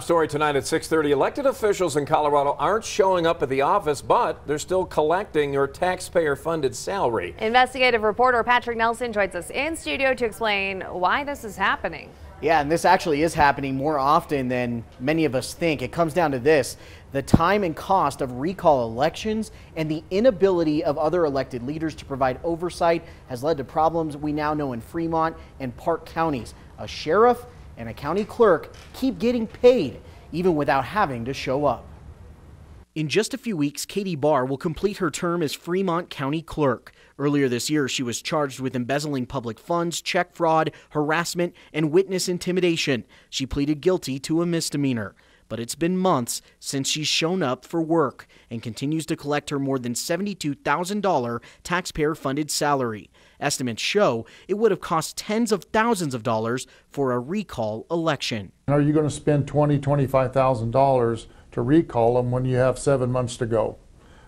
Story tonight at 6:30. Elected officials in Colorado aren't showing up at the office, but they're still collecting your taxpayer-funded salary. Investigative reporter Patrick Nelson joins us in studio to explain why this is happening. Yeah, and this actually is happening more often than many of us think. It comes down to this: the time and cost of recall elections and the inability of other elected leaders to provide oversight has led to problems we now know in Fremont and Park counties. A sheriff and a county clerk keep getting paid even without having to show up. In just a few weeks, Katie Barr will complete her term as Fremont County Clerk. Earlier this year, she was charged with embezzling public funds, check fraud, harassment, and witness intimidation. She pleaded guilty to a misdemeanor. But it's been months since she's shown up for work and continues to collect her more than $72,000 taxpayer-funded salary. Estimates show it would have cost tens of thousands of dollars for a recall election. Are you going to spend $20,000, $25,000 to recall them when you have 7 months to go?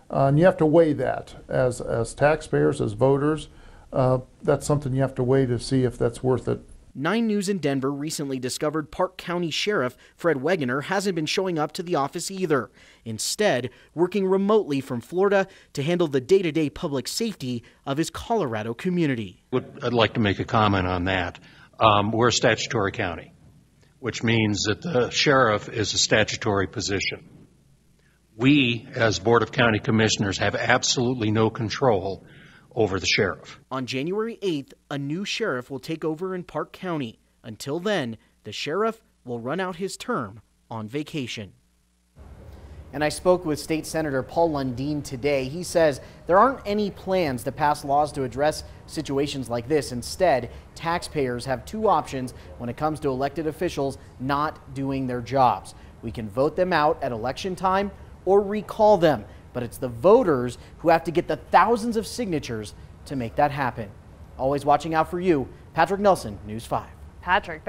And you have to weigh that as taxpayers, as voters. That's something you have to weigh to see if that's worth it. 9 News in Denver recently discovered Park County Sheriff Fred Wegener hasn't been showing up to the office either. Instead, working remotely from Florida to handle the day-to-day public safety of his Colorado community. I'd like to make a comment on that. We're a statutory county, which means that the sheriff is a statutory position. We, as Board of County Commissioners, have absolutely no control over the sheriff. On January 8th, a new sheriff will take over in Park County. Until then, the sheriff will run out his term on vacation. And I spoke with State Senator Paul Lundeen today. He says there aren't any plans to pass laws to address situations like this. Instead, taxpayers have 2 options when it comes to elected officials not doing their jobs. We can vote them out at election time or recall them. But it's the voters who have to get the thousands of signatures to make that happen. Always watching out for you, Patrick Nelson, News 5. Patrick.